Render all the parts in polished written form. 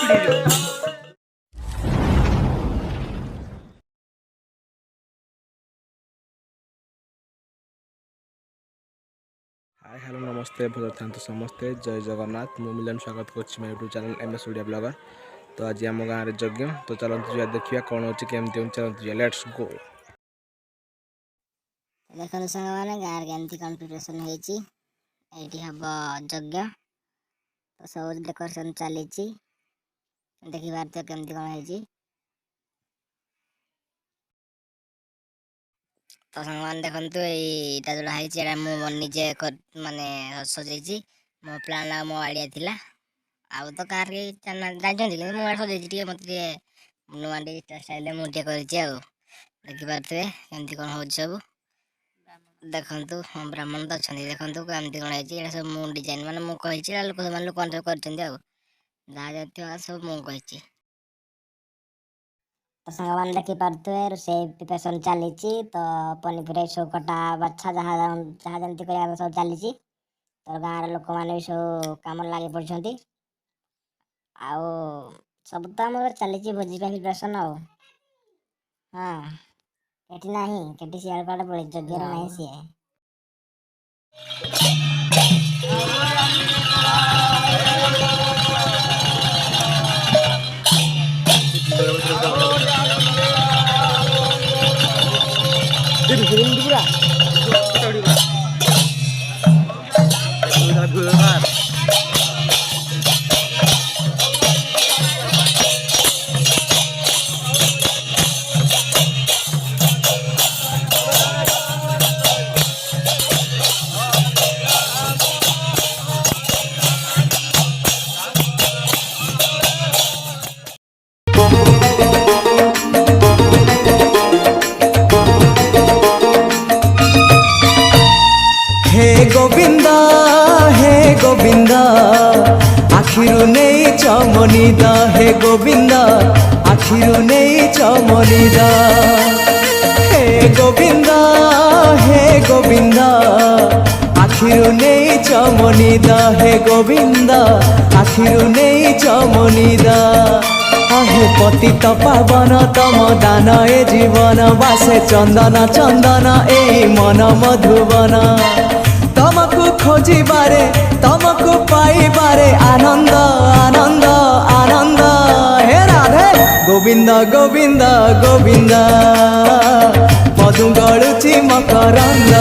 Hi hello नमस्ते भल था समस्ते जय जगन्नाथ मु मिलन स्वागत कर YouTube channel MS Odia blogger. तो आज आम गाँव में यज्ञ तो चलते जा देखिए कौन अच्छे केमती चलते लेट्स गो। देखो सांग मैंने गाँव केमती कंपटीशन होती हम यज्ञ तो सब डेकोरेशन चली देखी पार्थ केमती कौन है। तो सांग मैंने देखु यहाँ जोड़ा है मुझे माने सजे मो प्लान मो आइडिया थिला आउ तो कार के जानते मुझे सजे मत नुआ स्टाइल मुझे कर देखी पारे केमती कौन हो सब देखु ब्राह्मण तो अच्छा देखु कमती कौन है सब मु डिजाइन मैंने मुझे लोक सब कर सब मुझे तो सांग मैंने देखी पारे रोषे प्रिपेरेसन चली तो पनीपरिया सब कटा बाछा जहाँ जहाँ जमी कर सब चली तो गाँव लोक मैंने भी सब कम लगे पड़ते आउ सब तो आम चली भोजी प्रिपेरेसन हाँ कटी ना कटी सियाड़ कड़े पड़े यज्ञ ना सी हे गोविंदा आखिरु नहीं चमनिदा हे गोविंदा आखिरु नहीं चमनिदा हे गोविंदा आखिरु नहीं चमनिदा हे गोविंदा आखिरु नहीं चमनिदा हे पतित पावन तम दान ए जीवन बासे चंदन चंदन ए मन मधुबन तमको खोजिबारे तमको पाइबारे आनंद आनंद आनंद हे राधे गोविंद गोविंद गोविंद मधु गलुची मकरंद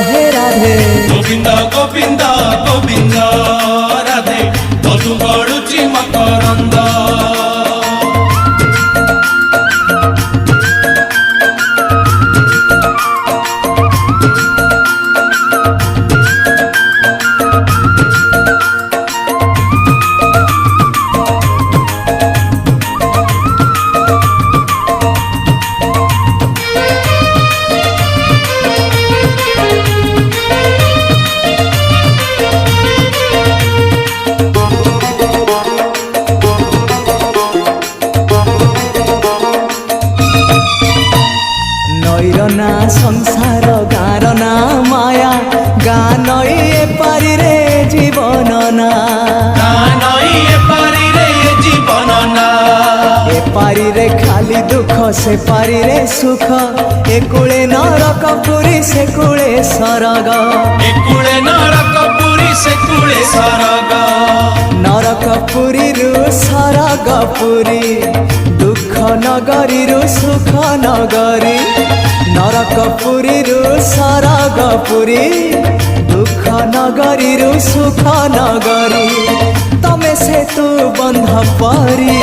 हे राधे गोविंद गोविंद गोविंद राधे मधु गलुची मकरंद नईरना संसार गारना माया गान ए पारी रे जीवन ना ए पारी रे खाली दुख से पारी रे सुख ए कूले नरक पुरी से कूले सरग नरक पुरी रु सरग पुरी दुख नगरी रु सुख नगरी नरक पुरी रु सरग पुरी दुख नगरी रु सुख नगरी तमे से तू बंध परी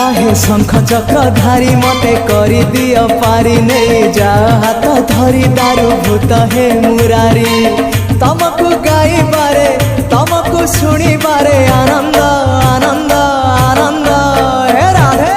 आहे शंख चक्र धारी मते करी दिया पारी नहीं जा हाथ धरी दारू भूत हे मुरारी तमको गाई बारे तमको सुनी बारे आनंद आनंद आनंद हे राधे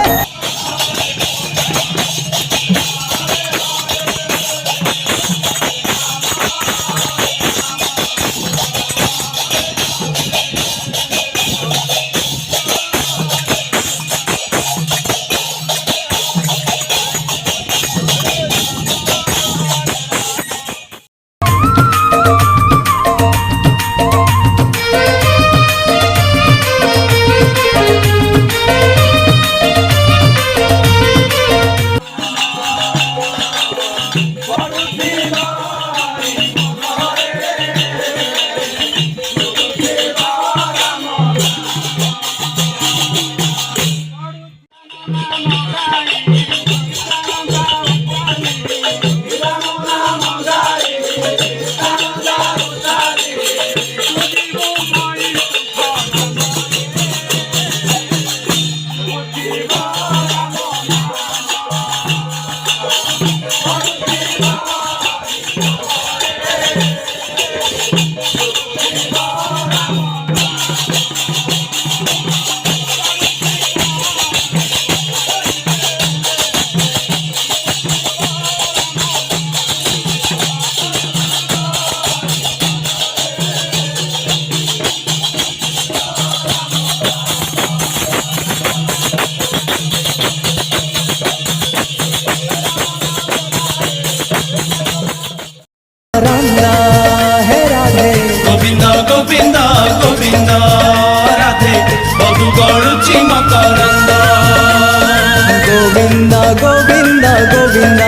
ଗୋବିନ୍ଦ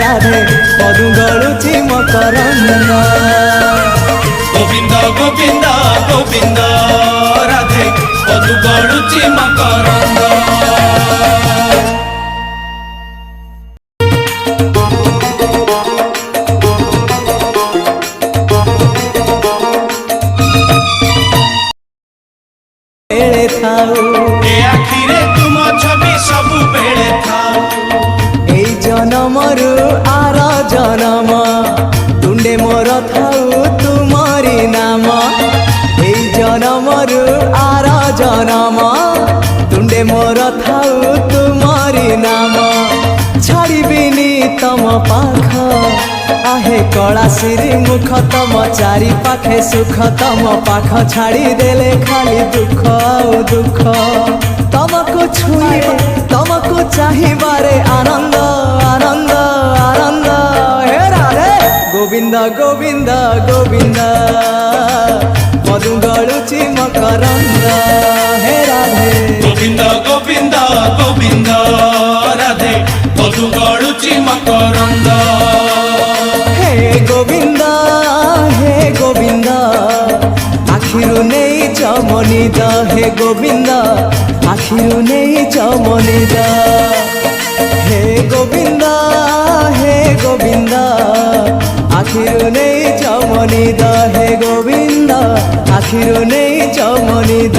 ରାଧେ ମଧୁ ଗଳୁଛି ମକରନ୍ଦ গোবিন্দ গোবিন্দ গোবিন্দ রাধে মধু গড়ুচি মকরন্দ বেড়ে থাও এ আখিরে তুম ছবি সবু বেড়ে থাও এই জনমরু আর জনম তুণ্ডে মোর থাউ তুমরি নাম এই জনমরু আর জনম তুণ্ডে মোর থাউ তুমরি নাম ছাড়িবিনি তম পাখ आहे कला सिरी मुख तम चारि पाखे सुख तम पाख छाड़ी देले खाली दुख आउ दुख तमको छुईबा तमको चाहिबारे आनंद आनंद आनंद हे राधे गोविंद गोविंद गोविंद मधु गळुची मकरंद हे राधे গোবিন্দ গোবিন্দ গোবিন্দ রাধে মধু গড়ুচি মকরন্দ हे गोविंद आखिरु नहीं चमनिद हे गोविंद आखिरु नहीं चमनिद हे गोविंद आखिरु नहीं चमनिद हे गोविंद आखिरु नहीं चमनिद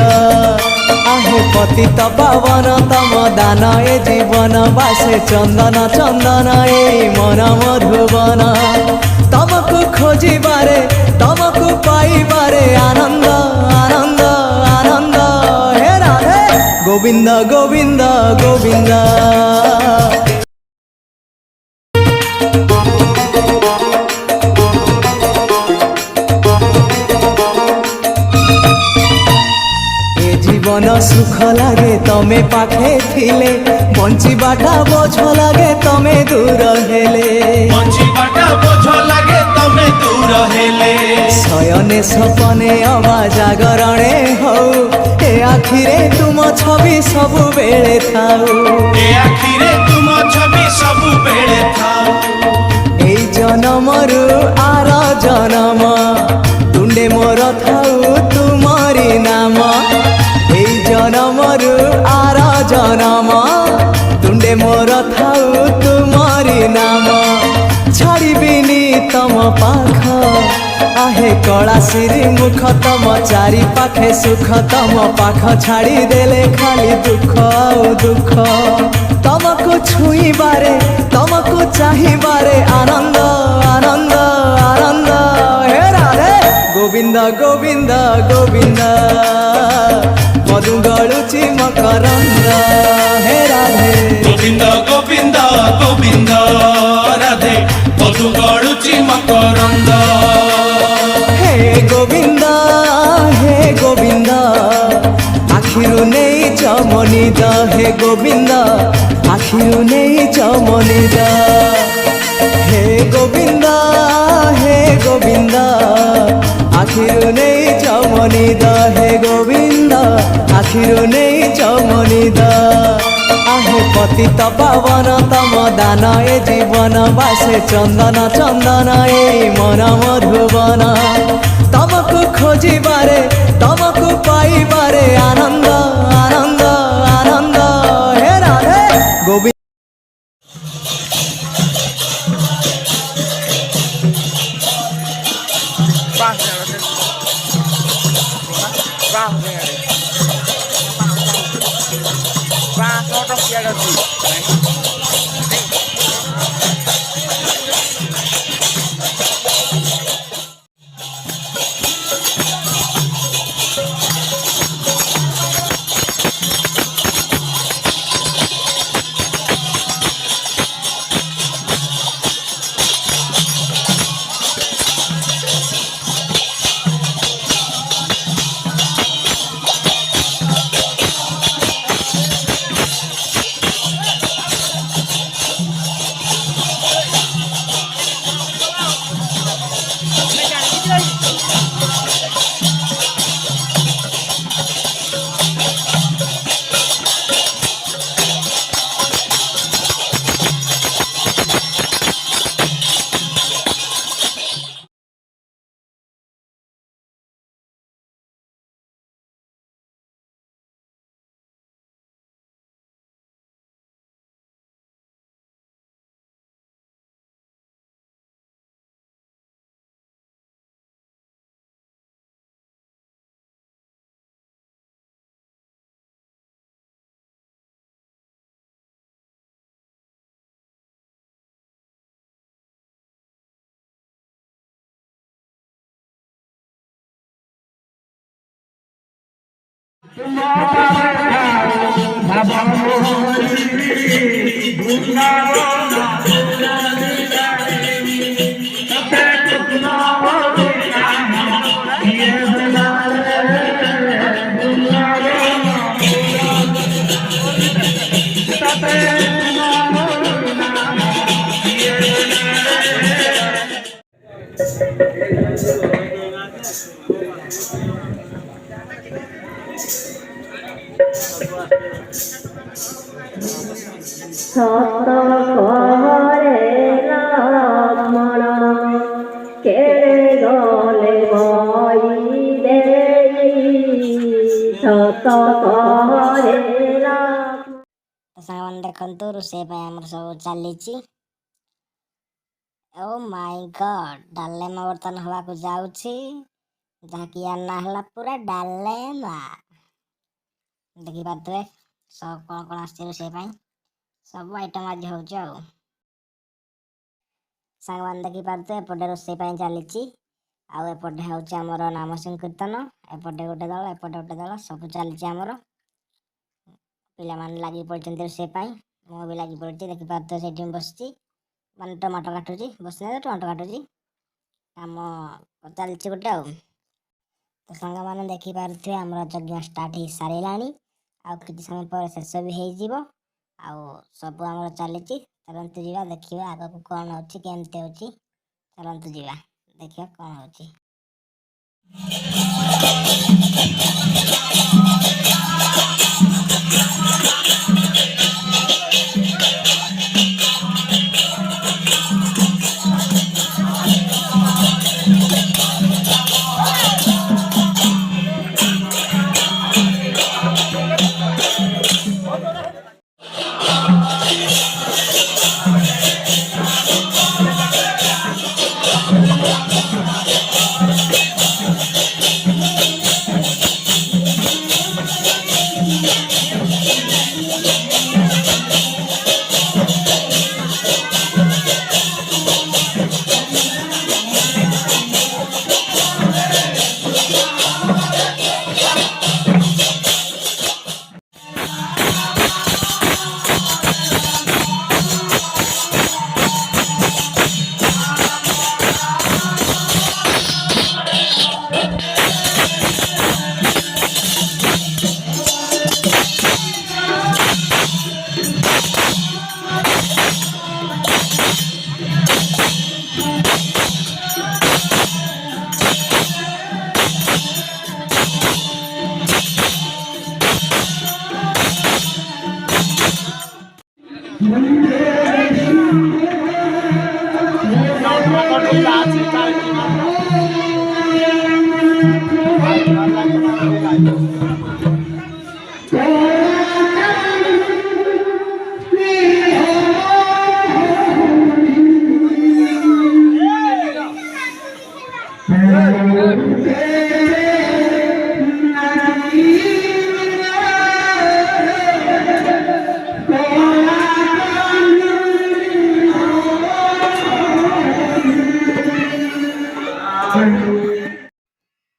आहे पतित पावन तम दान ए जीवन बासे चंदन चंदन ए मन मधुबन तमको खोजिबारे तमको पाइबारे आनंद आनंद आनंद हे राधे गोविंद गोविंद गोविंद जीवन सुख लागे तमे पाखे थिले बंचिबाटा बोझ लागे तमे दूर हेले बंचिबाटा बोझ लागे तमे दूर हेले शयने सपने अवा जागरणे हौ ए आखिरे तुम छवि सबु बेले थाउ ए आखिरे तुम छवि सबु बेले थाउ ए जनमरु आर जनम तुंडे मोर थाउ तुमरी नाम जनमरु आर जनम तुंडे मोर थाउ तुमरी नाम छाड़िबिनी तम पाख आहे कला सिरी मुख तम चारि पाखे सुख तम पाख छाड़ी देले खाली दुख आउ दुख तमको छुईबारे तमको चाहिबारे आनंद आनंद आनंद हे राधे गोविंद गोविंद गोविंद मधु गळुची मकरंद हे राधे गोविंद गोविंद गोविंद राधे मधु गळुची मकरंद हे गोविंद आखिरु नहीं चमनिद हे गोविंद आखिरु नहीं चमनिद हे गोविंद आखिरु नहीं चमनिद हे गोविंद आखिरु नहीं चमनिद आहे पतित पावन तम दान ए जीवन बासे चंदन चंदन ए मन मधुबन तमको खोजिबारे तमको पाइबारे आनंद आनंद आनंद हे राधे गोविंद ସତ କହରେ ଲକ୍ଷ୍ମଣ କେଡ଼େ ଗଲେ ବଇ ଦେଇ ସତ କହରେ ଲକ୍ଷ୍ମଣ। ତ ସାଙ୍ଗମାନେ ଦେଖନ୍ତୁ ରୋଷେଇ ପାଇଁ ଆମର ସବୁ ଚାଲିଛି। ଓ ମାଇ ଗଡ୍, ଡାଲେମା ବର୍ତ୍ତମାନ ହବାକୁ ଯାଉଛି, ଯାହାକି ୟା ନାଁ ହେଲା ପୁରା ଡାଲେମା। ଦେଖିପାରୁଥିବେ ସବୁ କ'ଣ କ'ଣ ଆସିଛି ରୋଷେଇ ପାଇଁ, ସବୁ ଆଇଟମ୍ ଆଜି ହେଉଛି। ଆଉ ସାଙ୍ଗମାନେ ଦେଖିପାରୁଥିବେ ଏପଟେ ରୋଷେଇ ପାଇଁ ଚାଲିଛି, ଆଉ ଏପଟେ ହେଉଛି ଆମର ନାମ ସଂକୀର୍ତ୍ତନ। ଏପଟେ ଗୋଟେ ଦଳ, ଏପଟେ ଗୋଟେ ଦଳ, ସବୁ ଚାଲିଛି ଆମର। ପିଲାମାନେ ଲାଗି ପଡ଼ିଛନ୍ତି ରୋଷେଇ ପାଇଁ, ମୁଁ ବି ଲାଗି ପଡ଼ିଛି। ଦେଖିପାରୁଥିବେ ସେଇଠି ମୁଁ ବସିଛି, ମାନେ ଟମାଟୋ କାଟୁଛି, ବସିଲେ ଟମାଟୋ କାଟୁଛି, କାମ ଚାଲିଛି ଗୋଟେ। ଆଉ ତ ସାଙ୍ଗମାନେ ଦେଖିପାରୁଥିବେ ଆମର ଯଜ୍ଞ ଷ୍ଟାର୍ଟ ହେଇସାରିଲାଣି, ଆଉ କିଛି ସମୟ ପରେ ଶେଷ ବି ହେଇଯିବ। ଆଉ ସବୁ ଆମର ଚାଲିଛି। ଚାଲନ୍ତୁ ଯିବା ଦେଖିବା ଆଗକୁ କ'ଣ ହେଉଛି, କେମିତି ହେଉଛି। ଚାଲନ୍ତୁ ଯିବା ଦେଖିବା କ'ଣ ହେଉଛି।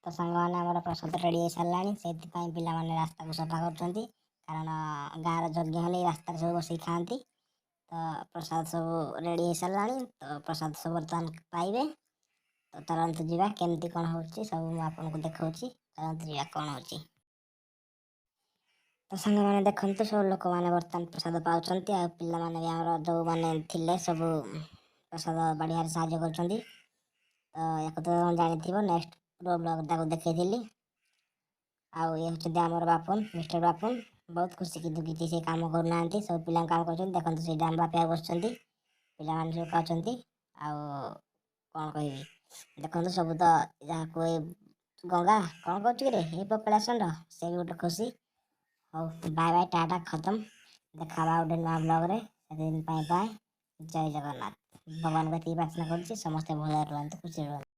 ତ ସାଙ୍ଗମାନେ ଆମର ପ୍ରସାଦ ରେଡ଼ି ହେଇସାରିଲାଣି, ସେଇଥିପାଇଁ ପିଲାମାନେ ରାସ୍ତାକୁ ସଫା କରୁଛନ୍ତି। କାରଣ ଗାଁର ଯଜ୍ଞ ହେଲେ ରାସ୍ତାରେ ସବୁ ବସିକି ଖାଆନ୍ତି। ତ ପ୍ରସାଦ ସବୁ ରେଡ଼ି ହେଇସାରିଲାଣି, ତ ପ୍ରସାଦ ସବୁ ବର୍ତ୍ତମାନ ପାଇବେ। ତ ଚାଲନ୍ତୁ ଯିବା କେମିତି କ'ଣ ହେଉଛି ସବୁ ମୁଁ ଆପଣଙ୍କୁ ଦେଖାଉଛି। ଚାଲନ୍ତୁ ଯିବା କ'ଣ ହେଉଛି। ତ ସାଙ୍ଗମାନେ ଦେଖନ୍ତୁ ସବୁ ଲୋକମାନେ ବର୍ତ୍ତମାନ ପ୍ରସାଦ ପାଉଛନ୍ତି, ଆଉ ପିଲାମାନେ ବି ଆମର ଯେଉଁମାନେ ଥିଲେ ସବୁ ପ୍ରସାଦ ବାଢ଼ିବାରେ ସାହାଯ୍ୟ କରୁଛନ୍ତି। ତ ୟାକୁ ତ ଜାଣିଥିବ, ନେକ୍ସଟ ବ୍ଲଗ ତାକୁ ଦେଖେଇଥିଲି। ଆଉ ଇଏ ହେଉଛନ୍ତି ଆମର ବାପୁନ, ମିଷ୍ଟର ବାପୁନ। ବହୁତ ଖୁସି କିନ୍ତୁ କିଛି ସେ କାମ କରୁନାହାନ୍ତି, ସବୁ ପିଲାଙ୍କ କାମ କରୁଛନ୍ତି। ଦେଖନ୍ତୁ ସେଇଠି ଆମ ବାପା ବସୁଛନ୍ତି, ପିଲାମାନେ ସବୁ ଖାଉଛନ୍ତି। ଆଉ କ'ଣ କହିବି, ଦେଖନ୍ତୁ ସବୁ ତ ଯାହାକୁ ଏ ଗଙ୍ଗା କ'ଣ କରୁଛି କିରେ, ଏଇ ପପୁଲେସନର ସେ ବି ଗୋଟେ ଖୁସି। ହଉ ବାଏ ବାଏ, ଟାଟା, ଖତମ। ଦେଖା ହବା ଗୋଟେ ନୂଆ ବ୍ଲଗରେ। ସେଦିନ ପାଇଁ ବାଏ, ଜୟ ଜଗନ୍ନାଥ। ଭଗବାନଙ୍କୁ ଏତିକି ପ୍ରାର୍ଥନା କରୁଛି ସମସ୍ତେ ଭଲରେ ରୁହନ୍ତୁ, ଖୁସିରେ ରୁହନ୍ତୁ।